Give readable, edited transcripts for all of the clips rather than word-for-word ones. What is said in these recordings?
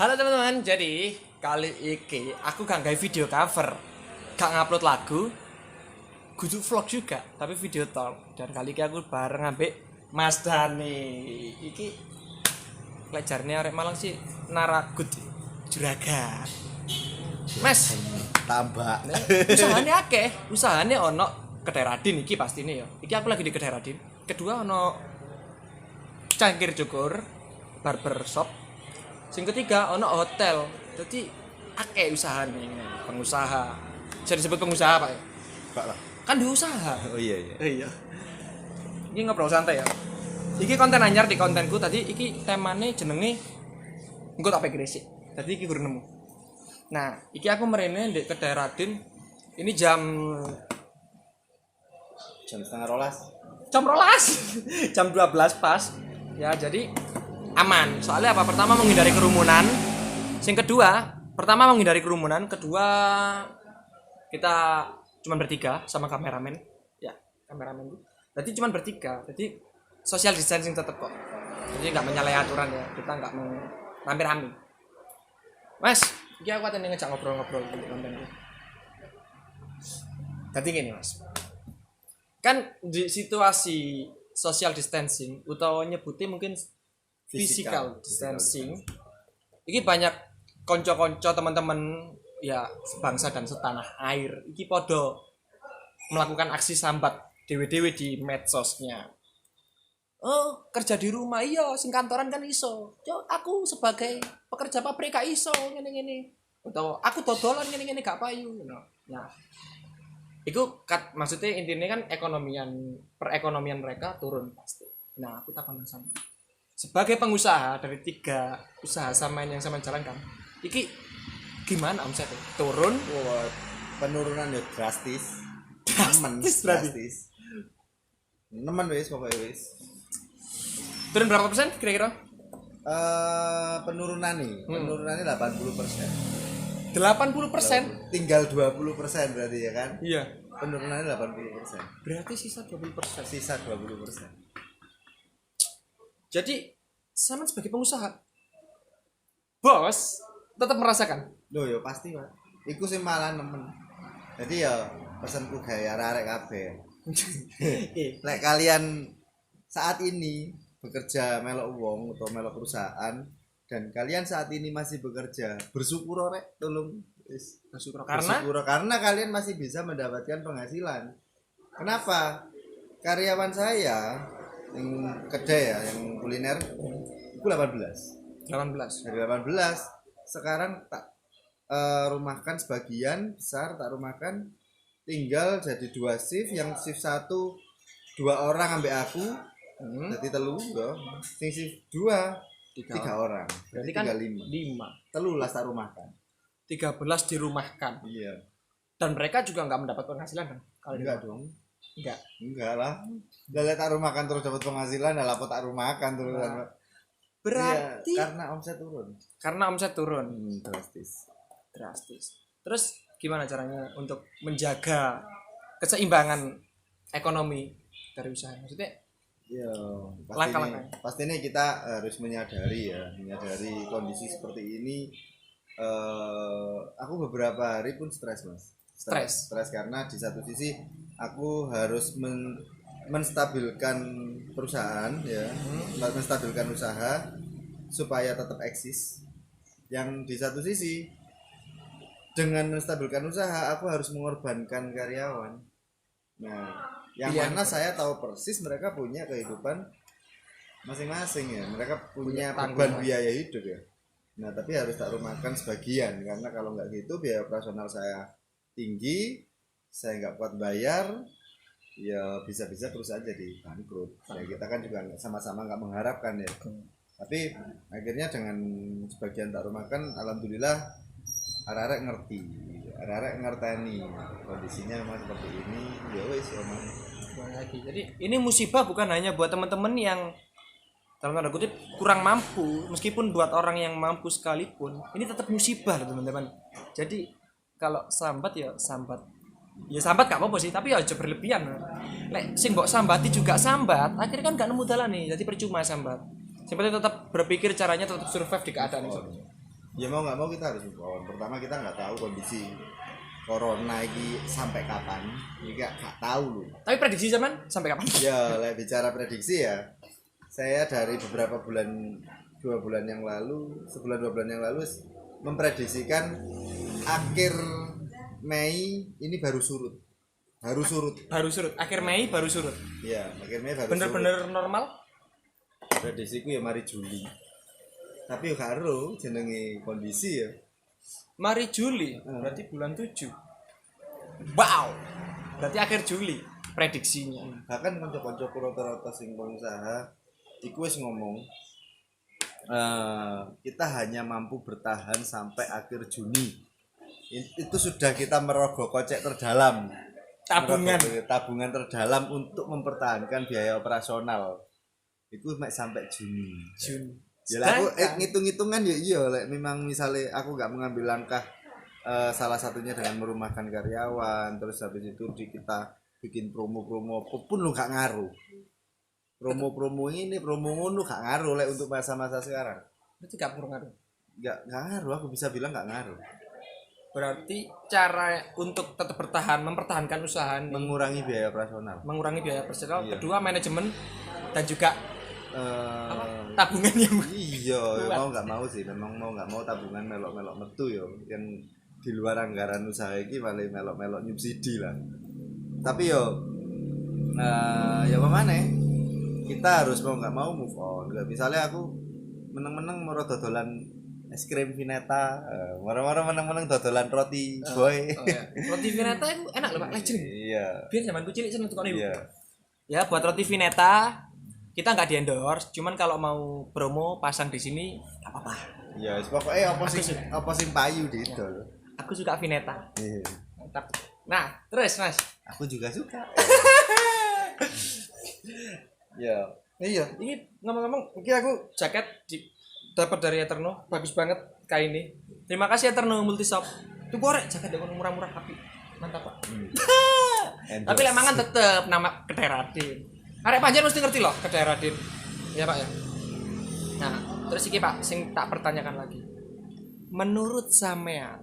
Halo teman-teman, jadi kali ini aku gak gawe video cover, gak ngupload lagu, kudu vlog juga, tapi video talk. Dan kali ini aku bareng ambek Mas Dani. Iki pelajarnya arek Malang sih Naragut Juragan. Mas, tambah usahane akeh, usahane ono Kedai Radin iki pastine ya. Iki aku lagi di Kedai Radin. Kedua ono Cangkir Cukur, barbershop. Sing ketiga ono hotel. Jadi akeh usahane pengusaha. Bisa disebut pengusaha, Pak. Pak lah. Kan diusaha. Oh iya. Iya. Ini ngobrol santai ya. Iki konten anyar di kontenku tadi iki temane jenenge engko tak pikir sih. Tadi iki guru nemu. Nah, iki aku merene di Kedai Radin. Ini jam 11:30. jam 12. Jam 12 pas. Ya, jadi aman. Soalnya apa? Pertama menghindari kerumunan. Yang kedua, pertama menghindari kerumunan, kedua kita cuma bertiga sama kameramen. Ya, kameramen itu. Jadi cuma bertiga. Jadi social distancing tetap kok. Jadi nggak menyalahi aturan ya. Kita nggak mau rame-rame. Mas, iki aku katanya ngejak ngobrol-ngobrol di kontenku. Jadi gini, Mas. Kan di situasi social distancing atau nyebutnya mungkin physical distancing. Iki banyak konco-konco teman-teman ya sebangsa dan setanah air. Iki podo melakukan aksi sambat dewe-dewe di medsosnya. Oh, kerja di rumah iya, sing kantoran kan iso. Yo, aku sebagai pekerja pabrik gak iso ngene-ngene. Atau aku dodolan ngene-ngene gak payu. Nah, itu maksudnya intinya kan perekonomian mereka turun pasti. Nah, aku takon sama. Sebagai pengusaha dari 3 usaha samain yang sama jalankan, iki gimana omsetnya? Turun? Wah, penurunan ya drastis. Drastis. Nemen wis pokoknya wis. Turun berapa persen kira-kira? Penurunannya 80%. 80%? Tinggal 20% berarti ya kan? Iya. Penurunannya 80%. Berarti sisa 20%. Sisa 20%. Jadi sama sebagai pengusaha, bos tetap merasakan. Loh ya pasti Pak. Iku sih malah nemen. Jadi ya pesanku gaya arek kabeh. Lek kalian saat ini bekerja melok wong atau melok perusahaan dan kalian saat ini masih bekerja, bersyukur rek, tolong Bersyukur karena kalian masih bisa mendapatkan penghasilan. Kenapa? Karyawan saya yang kedai ya, yang kuliner itu 18. Dari 18 sekarang tak rumahkan sebagian besar, tak rumahkan tinggal jadi 2 shift, yang shift 1 2 orang ambek aku. Jadi telu yo. Sing shift 2 3 orang. Berarti Jadi kan 5. Telu lah tak rumahkan. 13 dirumahkan. Iya. Dan mereka juga nggak mendapat penghasilan kan? Kalau Enggak dong. Enggak lah. Udah tak rumahkan terus dapat penghasilan, lah apa tak rumahkan terus. Nah, berarti iya, karena omset turun. Drastis. Terus gimana caranya untuk menjaga keseimbangan ekonomi dari usaha? Maksudnya Ya, langkah-langkah. pastinya kita harus menyadari kondisi seperti ini. Aku beberapa hari pun stres mas. Stres karena di satu sisi aku harus menstabilkan perusahaan ya, menstabilkan usaha supaya tetap eksis. Yang di satu sisi dengan menstabilkan usaha aku harus mengorbankan karyawan. Nah, yang mana saya tahu persis mereka punya kehidupan masing-masing ya, mereka punya beban biaya hidup ya. Nah, tapi harus tak rumahkan sebagian karena kalau nggak gitu biaya operasional saya tinggi, saya nggak kuat bayar, ya bisa-bisa perusahaan jadi bangkrut. Ya, kita kan juga sama-sama nggak mengharapkan ya. Tapi akhirnya dengan sebagian tak rumahkan, alhamdulillah arek-arek ngerteni kondisinya memang seperti ini. Ya wis lagi. Jadi ini musibah bukan hanya buat teman-teman yang dalam tanda kutip kurang mampu, meskipun buat orang yang mampu sekalipun ini tetap musibah teman-teman. Jadi kalau sambat gak apa-apa sih, tapi ya aja berlebihan. Lek sing mbok sambati juga sambat, akhirnya kan gak nemu dalan nih, jadi percuma sambat. Yang penting tetap berpikir caranya tetap survive di keadaan itu. Ya mau nggak mau kita harus move on. Pertama kita nggak tahu kondisi corona ini sampai kapan, ini nggak tahu loh. Tapi prediksi zaman sampai kapan? Ya, bicara prediksi ya, saya dari beberapa bulan, 2 bulan yang lalu, sebulan 2 bulan yang lalu memprediksikan akhir Mei ini baru surut. Baru surut. Akhir Mei baru surut. Ya, akhir Mei baru Bener-bener surut. normal. Prediksiku ya mari Juli. Tapi yo karo jenenge kondisi ya. Mari Juli, berarti bulan 7. Wow. Berarti akhir Juli prediksinya. Bahkan kanca-kancaku rata-rata sing pengusaha iku wis ngomong kita hanya mampu bertahan sampai akhir Juni. Itu sudah kita merogoh kocek terdalam. Tabungan terdalam untuk mempertahankan biaya operasional. Itu sampai Juni. Ya aku ngitung-ngitungan ya iya memang misalnya aku nggak mengambil langkah salah satunya dengan merumahkan karyawan, terus habis itu kita bikin promo-promo pun lu gak ngaruh. Promo-promo ini promo ngono gak ngaruh untuk masa-masa sekarang. Berarti gak ngaruh. Gak ngaruh, aku bisa bilang gak ngaruh. Berarti cara untuk tetap mempertahankan usaha ini, mengurangi biaya operasional. Iya. Kedua manajemen dan juga tabungan yang iya mau nggak mau sih, memang mau nggak mau tabungan melok metu yo yang di luar anggaran usaha ini paling melok nyubsidi lah. Tapi yo ya mana kita harus mau nggak mau move on. Misalnya aku meneng mau dodolan es krim Vineta, meneng dodolan roti boy. Roti Vineta itu enak loh Pak, legend. Iya. Biar zamanku cilik seneng tukang ibu. Iya. Ya buat roti Vineta kita nggak di endorse, cuman kalau mau promo pasang di sini nggak apa-apa. Ya, pokoknya apa sing payu gitu. Aku suka Vineta. Iya. Mantap. Nah, terus Mas. Aku juga suka. Ya. Iya, ini ngomong-ngomong, ini aku jaket dapat dari Eterno, bagus banget kain ini. Terima kasih Eterno Multishop. Itu gorek jaket yang murah-murah tapi mantap Pak. Tapi lek mangan tetep nama Kedai Raden. Arek panjen mesti ngerti loh Kedai Raden. Ya Pak ya. Nah, terus iki Pak, sing tak pertanyakan lagi. Menurut sampean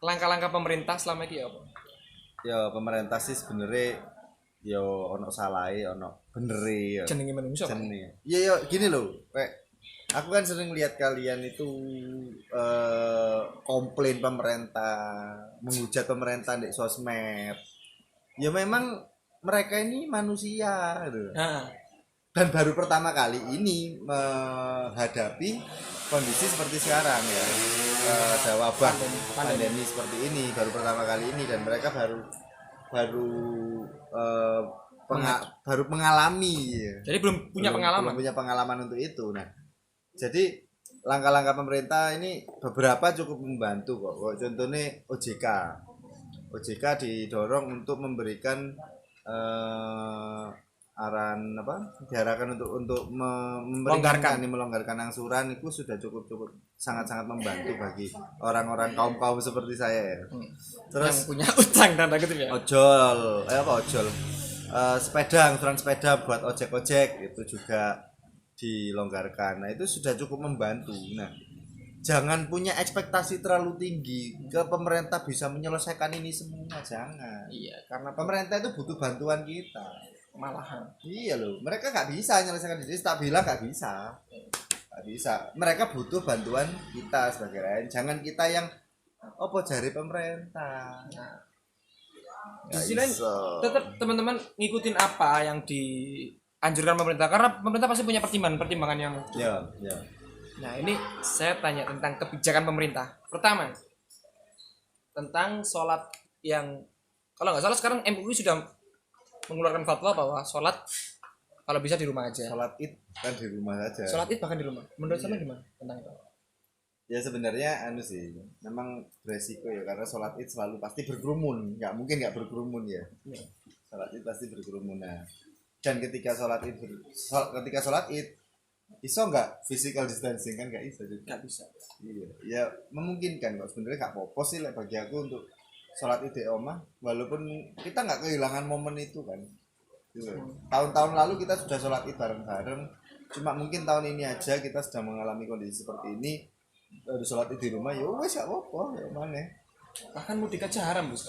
langkah-langkah pemerintah selama ini apa? Ya pemerintah sih sebenarnya ya ono salahe, ono benere ya. Jenenge manusia. Jenenge. Iya ya gini loh, aku kan sering lihat kalian itu komplain pemerintah, menghujat pemerintah di sosmed. Ya memang mereka ini manusia gitu. Dan baru pertama kali ini menghadapi kondisi seperti sekarang ya, ada wabah pandemi seperti ini baru pertama kali ini, dan mereka baru mengalami ya. Jadi belum punya pengalaman untuk itu. Nah, jadi langkah-langkah pemerintah ini beberapa cukup membantu kok. Contohnya OJK didorong untuk memberikan diarahkan untuk melonggarkan angsuran. Itu sudah cukup sangat membantu bagi orang-orang kaum seperti saya ya. Terus yang punya utang tanda kutip ya. Ojol angsuran sepeda buat ojek itu juga dilonggarkan. Nah itu sudah cukup membantu. Nah jangan punya ekspektasi terlalu tinggi ke pemerintah bisa menyelesaikan ini semua, jangan. Iya, karena pemerintah itu butuh bantuan kita. Malahan. Iya loh, mereka nggak bisa menyelesaikan ini. Tak bilang nggak bisa. Mereka butuh bantuan kita sebagai rakyat. Jangan kita yang jari pemerintah. Nah, di sini tetap teman-teman ngikutin apa yang dianjurkan pemerintah, karena pemerintah pasti punya pertimbangan yang. Ya. Nah ini saya tanya tentang kebijakan pemerintah. Pertama tentang sholat yang kalau nggak salah sekarang MUI sudah mengeluarkan fatwa bahwa sholat kalau bisa di rumah aja. Sholat id kan di rumah saja. Sholat id bahkan di rumah. Menurut saya gimana tentang itu? Ya sebenarnya sih, memang beresiko ya, karena sholat id selalu pasti berkerumun. Nggak mungkin nggak berkerumun ya. Sholat id pasti berkerumun. Nah, dan ketika sholat id iso nggak physical distancing kan nggak bisa juga. Nggak bisa. Iya, ya memungkinkan kok sebenarnya, nggak apa-apa sih bagi aku untuk sholat id di rumah, walaupun kita nggak kehilangan momen itu kan. Gitu. Tahun-tahun lalu kita sudah sholat id bareng-bareng, cuma mungkin tahun ini aja kita sedang mengalami kondisi seperti ini, harus sholat di rumah ya wes gak apa-apa ya mana. Bahkan mudik aja haram Bos.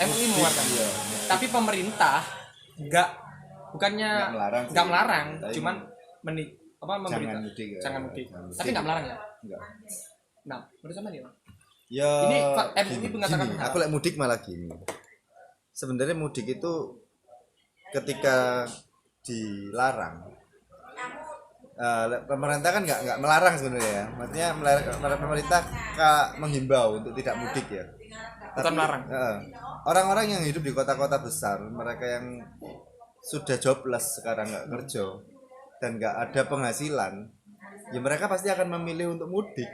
MUI mengeluarkan. Iya. Tapi pemerintah bukannya nggak melarang, cuman memberikan jangan mudik. Tapi nggak melarang ya? Enggak. Nah, menurut sama nih, Bang. Ya, ini MUI mengatakan aku lek mudik malah gini. Sebenarnya mudik itu ketika dilarang pemerintah kan nggak melarang sebenarnya ya. Maksudnya pemerintah menghimbau untuk tidak mudik ya. Bukan melarang. Orang-orang yang hidup di kota-kota besar, mereka yang sudah jobless sekarang nggak kerja dan nggak ada penghasilan, ya mereka pasti akan memilih untuk mudik.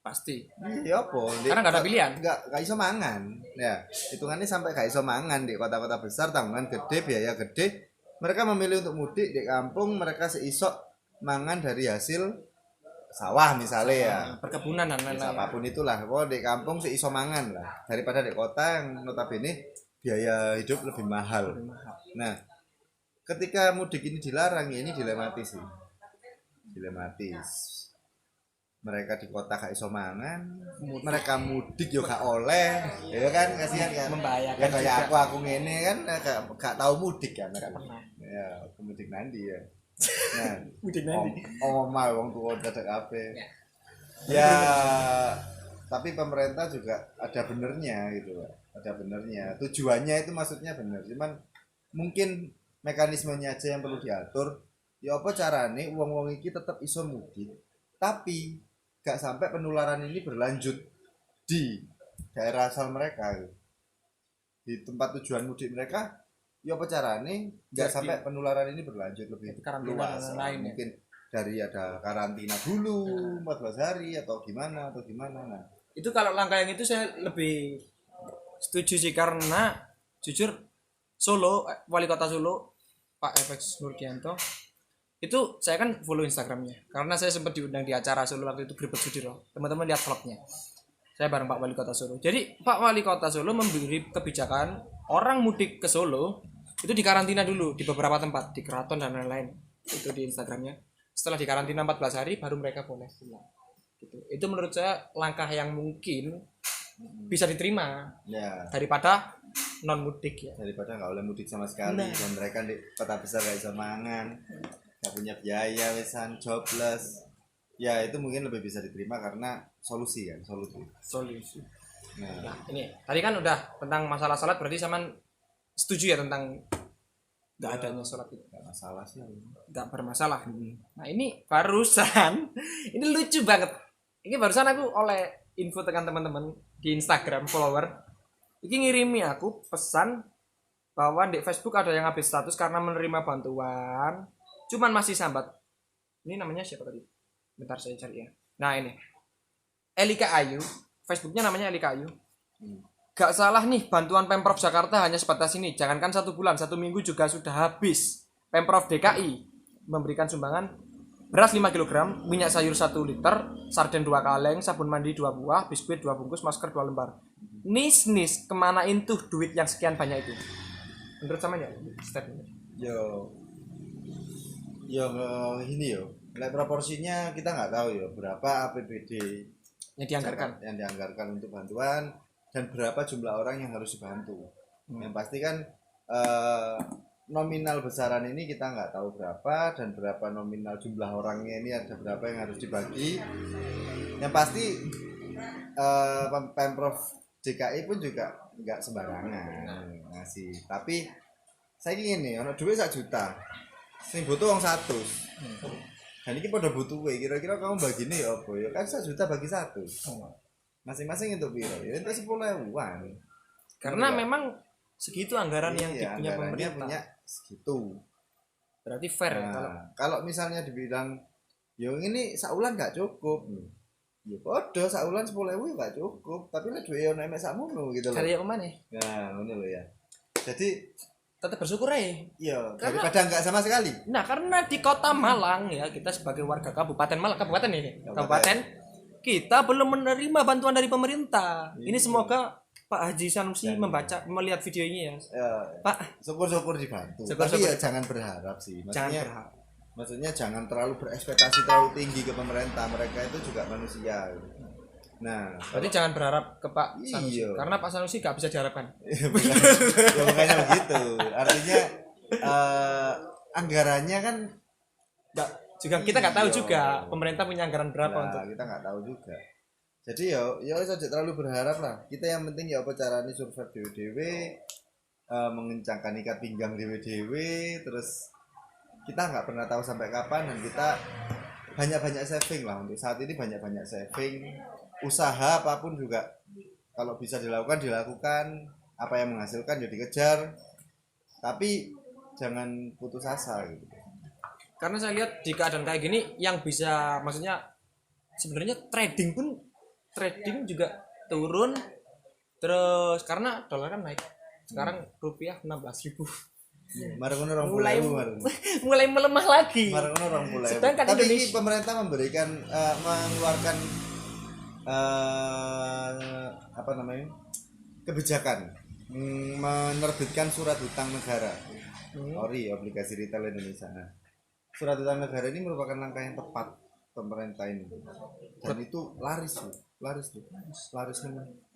Pasti. Iya apa? Karena nggak ada pilihan. Nggak iso mangan. Ya, hitungannya sampai nggak iso mangan di kota-kota besar, tanggungan gede, biaya gede. Mereka memilih untuk mudik di kampung, mereka seisok mangan dari hasil sawah misalnya ya. Perkebunan dan lain-lain. Apapun itulah. Oh, di kampung seiso mangan lah. Daripada di kota yang notabene biaya hidup lebih mahal. Nah, ketika mudik ini dilarang, ya ini dilematis sih. Dilematis. Mereka di kota gak iso mangan, mereka mudik yo gak oleh, ya kan kasihan kan. Membahayakan. Ya kayak aku ngene kan gak tahu mudik kan. Ya, mudik nanti ya. Nah, mudik nanti. Omah wong tuwa dadak kabeh. Ya, tapi pemerintah juga ada benernya gitu, Pak. Ada benernya. Tujuannya itu maksudnya bener, cuman mungkin mekanismenya aja yang perlu diatur. Ya apa carane wong-wong iki tetap iso mudik, tapi gak sampai penularan ini berlanjut di daerah asal mereka gitu. Di tempat tujuan mudik mereka ya apa caranya gak sampai penularan ini berlanjut lebih luas mungkin dari ada karantina dulu 14 hari atau gimana nah itu kalau langkah yang itu saya lebih setuju sih karena jujur Solo wali kota Solo Pak FX Nurdianto itu saya kan follow Instagramnya karena saya sempat diundang di acara Solo waktu itu Grebek Sudiro, teman-teman lihat vlognya saya bareng Pak Wali Kota Solo. Jadi Pak Wali Kota Solo memberi kebijakan orang mudik ke Solo itu dikarantina dulu di beberapa tempat di keraton dan lain-lain itu di Instagramnya. Setelah dikarantina 14 hari baru mereka boleh pulang gitu. Itu menurut saya langkah yang mungkin bisa diterima ya, daripada non mudik ya, daripada nggak boleh mudik sama sekali. Dan mereka di kota besar gak bisa mangan, nggak punya biaya, wesan jobless. Ya itu mungkin lebih bisa diterima karena solusi. Nah ini tadi kan udah tentang masalah salat, berarti sama setuju ya tentang nggak adanya salat itu? Nggak masalah sih, nggak bermasalah. Nah ini barusan ini lucu banget, ini barusan aku oleh info tekan teman-teman di Instagram follower ini ngirimi aku pesan bahwa di Facebook ada yang habis status karena menerima bantuan cuman masih sambat. Ini namanya siapa tadi? Bentar saya cari ya. Nah ini Elika Ayu, Facebooknya namanya Elika Ayu. Gak salah nih, bantuan Pemprov Jakarta hanya sebatas ini. Jangankan 1 bulan, 1 minggu juga sudah habis. Pemprov DKI memberikan sumbangan beras 5 kg, minyak sayur 1 liter, sarden 2 kaleng, sabun mandi 2 buah, biskuit 2 bungkus, masker 2 lembar. Nis kemanain tuh duit yang sekian banyak itu? Menurut sama ya? Statement. Yo ini yo. Nilai proporsinya kita nggak tahu ya berapa APBD yang dianggarkan untuk bantuan dan berapa jumlah orang yang harus dibantu. Yang pasti kan nominal besaran ini kita nggak tahu berapa dan berapa nominal jumlah orangnya ini ada berapa yang harus dibagi. Yang pasti Pemprov DKI pun juga nggak sembarangan ngasih. Tapi saya ingin nih, ono duit 1 juta, sing butuh wong 100. Dan ini pada butuh kira-kira kamu bagi nih ya apa ya kan 1 juta bagi 1. Masing-masing untuk piro ya itu 10.000-an. Karena memang segitu anggaran yang punya pemerintah punya segitu. Berarti fair ya kalau misalnya dibilang yo ini saulan gak cukup. Ya podo saulan 10.000 gak cukup, tapi nek duwe ono emek sakmono gitu loh. Cari yang mana? Nah, ngono lho ya. Jadi tetap bersyukur aja. Iya, daripada enggak sama sekali. Nah, karena di Kota Malang ya, kita sebagai warga Kabupaten Malang, kabupaten ini, kabupaten kita belum menerima bantuan dari pemerintah. Ini semoga Pak Haji Sanusi melihat video ini ya. Pak, syukur-syukur dibantu. Tapi ya jangan berharap sih. Maksudnya, jangan berharap. Maksudnya jangan terlalu berekspektasi terlalu tinggi ke pemerintah, mereka itu juga manusia. Nah, berarti jangan berharap ke Pak Sanusi, iya. karena Pak Sanusi gak bisa diharapkan. Ya makanya begitu. Artinya anggarannya kan Juga kita nggak tahu iya. juga pemerintah punya anggaran berapa Nah, untuk. kita nggak tahu juga. Jadi ya saja terlalu berharap lah. Kita yang penting ya apa caranya survive dewe-dewe, mengencangkan ikat pinggang dewe-dewe, terus kita nggak pernah tahu sampai kapan, dan kita banyak-banyak saving lah untuk saat ini, banyak-banyak saving, usaha apapun juga kalau bisa dilakukan, apa yang menghasilkan ya dikejar, tapi jangan putus asa gitu. Karena saya lihat di keadaan kayak gini yang bisa, maksudnya sebenarnya trading juga turun terus karena dolar kan naik. Sekarang rupiah 16.000. Margono orang mulai melemah lagi. Margono orang mulai. Sedangkan Tapi Indonesia pemerintah memberikan mengeluarkan apa namanya, kebijakan menerbitkan surat hutang negara, ORI, obligasi retail Indonesia. Nah, surat hutang negara ini merupakan langkah yang tepat pemerintah ini, dan itu laris nih,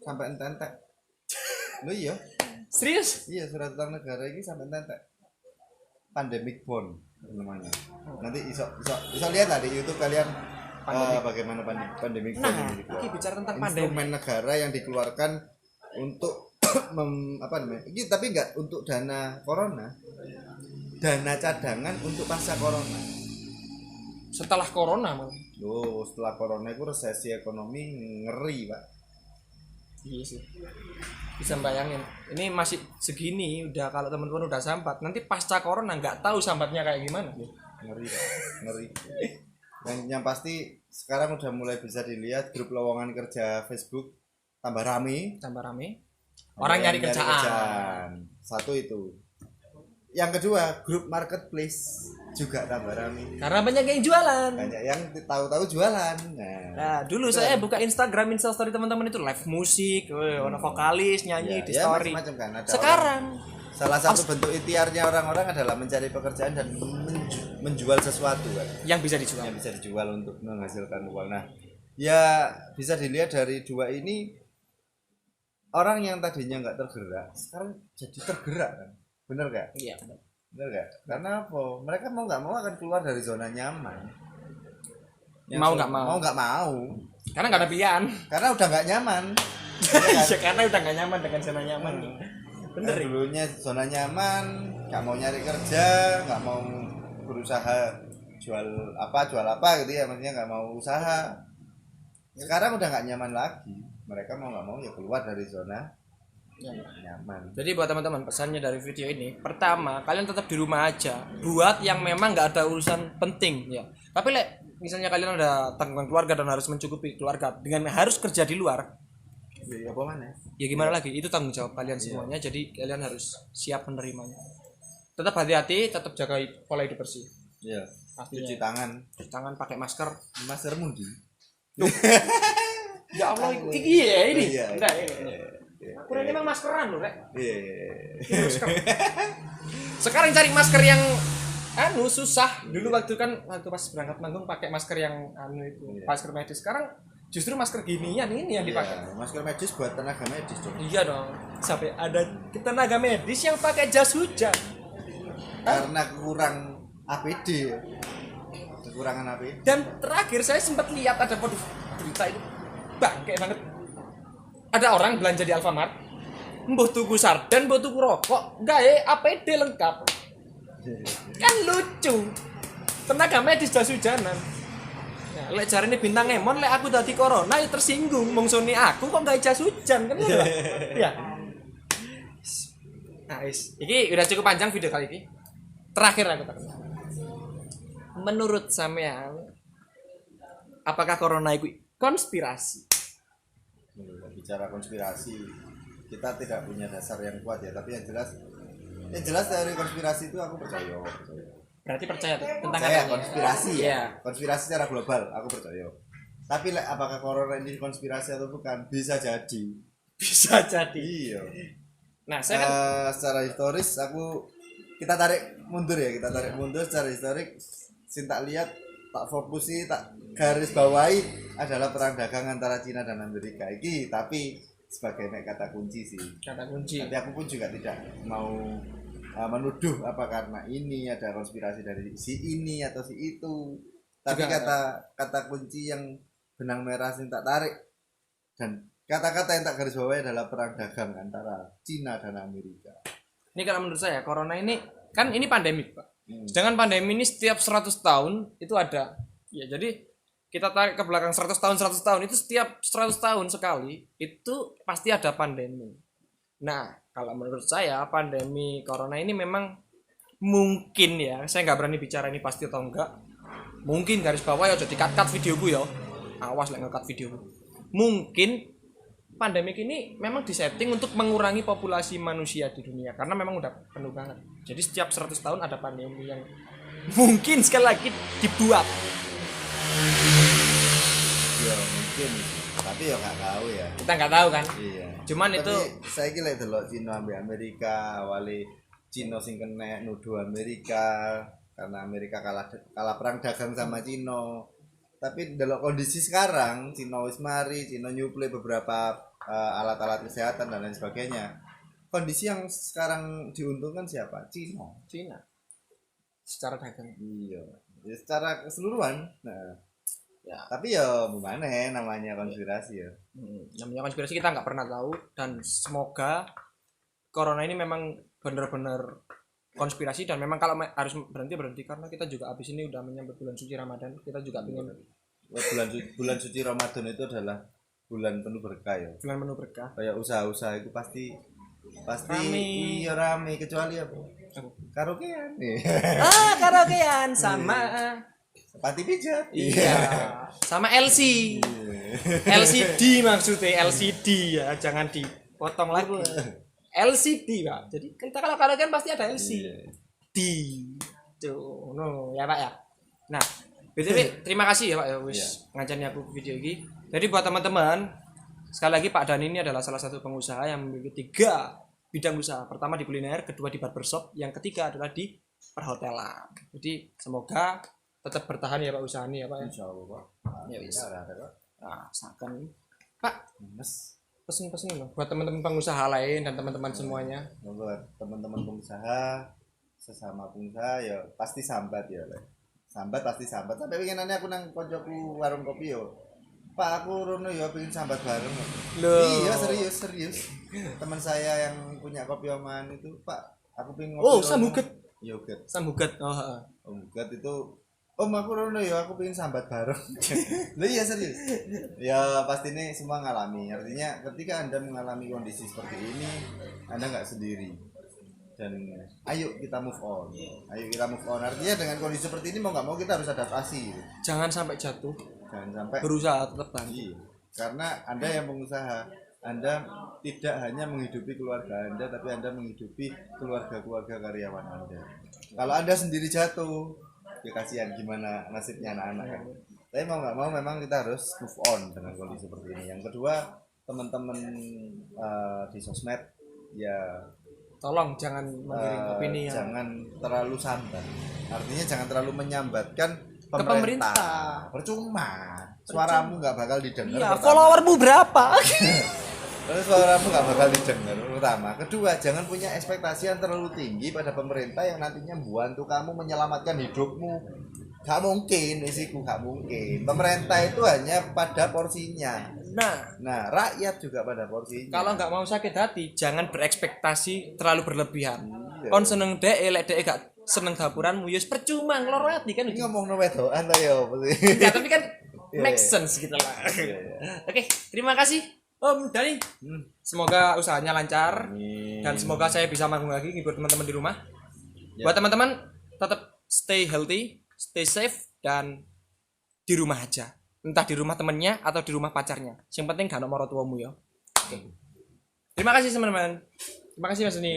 sampai entek. Lo iya serius? iya, surat hutang negara ini sampai entek, pandemic bond namanya. Nanti iso lihat lah di YouTube kalian bagaimana pandemic bond ini dikeluarkan. Ini bicara tentang Instrumen negara yang dikeluarkan untuk apa namanya? Ini tapi enggak untuk dana corona. Dana cadangan untuk pasca corona. Setelah corona malah. Loh, setelah corona itu resesi ekonomi ngeri, Pak. Iya sih. Bisa bayangin. Ini masih segini udah, kalau teman-teman udah sambat, nanti pasca corona nggak tahu sambatnya kayak gimana. Ngeri, Pak. Ngeri. Dan yang pasti sekarang udah mulai bisa dilihat grup lowongan kerja Facebook tambah rame. Orang nyari kerjaan. Satu itu. Yang kedua, grup marketplace juga tambah rame. Karena banyak yang jualan. Banyak yang tahu-tahu jualan. Nah, dulu saya buka Instagram, Instastory teman-teman itu live musik, ono vokalis nyanyi di story. Macam-macam kan. Ada sekarang salah satu bentuk ikhtiarnya orang-orang adalah mencari pekerjaan dan menjual sesuatu kan, yang bisa dijual. Yang bisa dijual untuk menghasilkan uang. Nah, ya bisa dilihat dari dua ini, orang yang tadinya nggak tergerak sekarang jadi tergerak kan. Bener gak? Iya. Bener gak? Karena apa? Mereka mau nggak mau akan keluar dari zona nyaman. Mau nggak mau. Karena nggak ada pilihan. Karena udah nggak nyaman. Iya, karena udah nggak nyaman dengan zona nyaman. Bener. Dulunya zona nyaman, nggak mau nyari kerja, nggak mau berusaha jual apa gitu ya, maksudnya nggak mau usaha. Sekarang udah nggak nyaman lagi. Mereka mau nggak mau ya keluar dari zona nyaman. Jadi buat teman-teman, pesannya dari video ini, pertama, kalian tetap di rumah aja. Buat yang memang nggak ada urusan penting ya. Tapi misalnya kalian ada tanggungan keluarga dan harus mencukupi keluarga dengan harus kerja di luar, ya apa mana? Ya gimana lagi? Itu tanggung jawab kalian semuanya. Jadi kalian harus siap menerimanya. Tetap hati-hati, tetap jaga pola hidup bersih. Iya. Cuci tangan, pakai masker. Masker mundi. Ya Allah, iya ini. Iya. Enggak, aku ini memang maskeran loh, Rek. Iya. Sekarang cari masker yang susah. Dulu waktu pas berangkat manggung pakai masker yang itu, masker medis. Sekarang justru masker ginian ini yang dipakai. Masker medis buat tenaga medis dong. Iya dong. Sampai ada tenaga medis yang pakai jas hujan. Karena kurang APD. Kekurangan APD. Dan terakhir saya sempat lihat ada berita itu bangke banget. Ada orang belanja di Alfamart, mbuh tuku sarden, mbuh tuku rokok, gawe APD lengkap. Kan lucu. Tenaga medis jas hujanan. Ya, lek jarene bintang Emon, lek aku dadi corona ya tersinggung. Mongsone aku kok gawe jas hujan kan ya. Ya. Nah, iki udah cukup panjang video kali ini. Terakhir aku tanya. Menurut sampean, apakah corona itu konspirasi? Bicara konspirasi, kita tidak punya dasar yang kuat ya, tapi yang jelas dari konspirasi itu aku percaya. Berarti percaya tentang konspirasi ya. Konspirasi secara global aku percaya. Tapi apakah corona ini konspirasi atau bukan? Bisa jadi. Iya. Nah, saya kan secara historis kita tarik mundur secara historik. sing tak lihat, tak fokusi, tak garis bawahi adalah perang dagang antara Cina dan Amerika iki, tapi sebagai kata kunci sih. Kata kunci. Tapi aku pun juga tidak mau menuduh apa karena ini ada konspirasi dari si ini atau si itu. Tapi kata kunci yang benang merah sing tak tarik dan kata-kata yang tak garis bawahi adalah perang dagang antara Cina dan Amerika. Ini kalau menurut saya corona ini kan ini pandemik, Pak. Sedangkan pandemi ini setiap 100 tahun itu ada. Ya, jadi kita tarik ke belakang 100 tahun itu setiap 100 tahun sekali itu pasti ada pandemi. Nah, kalau menurut saya pandemi corona ini memang mungkin ya, saya nggak berani bicara ini pasti atau enggak. Mungkin garis bawah ya jadi cut videoku ya. Awas lah nge-cut videoku. Mungkin pandemi ini memang disetting untuk mengurangi populasi manusia di dunia karena memang udah penuh banget. Jadi setiap 100 tahun ada pandemi yang mungkin sekali lagi dibuat. Ya mungkin, tapi ya nggak tahu ya. Kita nggak tahu kan. Iya. Cuman tapi itu saya kira delok Cina ambil Amerika, awali Cina sing kena nuduh Amerika karena Amerika kalah perang dagang sama Cina. Tapi delok kondisi sekarang, Cina wis mari, Cina nyuplai beberapa alat-alat kesehatan dan lain sebagainya. Kondisi yang sekarang diuntungkan siapa? Cina. Secara dagang. Iya. Ya, secara keseluruhan. Nah, ya. Tapi ya gimana ya namanya konspirasi ya. Namanya konspirasi kita nggak pernah tahu dan semoga corona ini memang benar-benar konspirasi dan memang kalau harus berhenti karena kita juga habis ini udah menyambut bulan suci Ramadan, kita juga ingin bulan suci Ramadan itu adalah bulan penuh berkah ya. Bulan penuh berkah. Kayak usaha-usaha itu pasti rame. Iya rame kecuali apa? Karaokean. Karaokean sama Pati pijat. Iya. Sama LCD maksudnya LCD ya, jangan dipotong lagu. LCD, Pak. Jadi kita kalau karaokean pasti ada LCD. Tuh, no, ya Pak ya. Nah, BTW terima kasih ya Pak ya wis ngajani aku video ini. Jadi buat teman-teman, sekali lagi Pak Dani ini adalah salah satu pengusaha yang memiliki 3 bidang usaha. Pertama di kuliner, kedua di barbershop, yang ketiga adalah di perhotelan. Jadi semoga tetap bertahan ya Pak usaha ini ya Pak ya. Insyaallah Pak. Ya wis. Nah, saken Pak, Mas pesen loh buat teman-teman pengusaha lain dan teman-teman semuanya. Buat teman-teman pengusaha, sesama pengusaha ya pasti sambat ya, Le. Sambat pasti sambat. Sampai pengenannya aku nang koncoku warung kopi yo. Pak aku rono ya pengen sambat bareng. Loh. Iya serius. Teman saya yang punya kopi oman itu, Pak, aku pengen ngopi. Oh, Sambuget. Sambuget. Oh, heeh. Sambuget itu Om aku rono ya aku pengen sambat bareng. Loh iya serius. Ya pasti ini semua ngalami. Artinya ketika Anda mengalami kondisi seperti ini, Anda nggak sendiri. Dan ayo kita move on. Artinya dengan kondisi seperti ini mau nggak mau kita harus adaptasi. Jangan sampai jatuh. Jangan sampai berusaha tetap bangkit. Karena Anda yang pengusaha, Anda tidak hanya menghidupi keluarga Anda, tapi Anda menghidupi keluarga karyawan Anda. Kalau Anda sendiri jatuh, ya kasihan gimana nasibnya anak-anak kan. Tapi mau nggak mau memang kita harus move on dengan kondisi seperti ini. Yang kedua, teman-teman di sosmed ya tolong jangan mengirim opini jangan terlalu sambat. Artinya jangan terlalu menyambatkan pemerintah. Percuma. Suaramu nggak bakal didengar. Iya, followermu berapa? Terus suaramu nggak bakal didengar pertama. Kedua, jangan punya ekspektasi yang terlalu tinggi pada pemerintah yang nantinya membantu kamu menyelamatkan hidupmu. Gak mungkin, isiku gak mungkin. Pemerintah itu hanya pada porsinya. Nah, rakyat juga pada porsinya. Kalau nggak mau sakit hati, jangan berekspektasi terlalu berlebihan. Kon seneng lek gak seneng dapuranmu, ya percuma ngelor hati kan. Ini ngomong wedokan to ya. Ya, tapi kan make sense gitu lah. Oke, terima kasih Om Dani. Semoga usahanya lancar. Dan semoga saya bisa manggung lagi buat teman-teman di rumah. Buat teman-teman tetap stay healthy, stay safe, dan di rumah aja. Entah di rumah temennya atau di rumah pacarnya. Yang penting gak nomor tuamu ya. Oke. Terima kasih teman-teman. Terima kasih Mas Dani.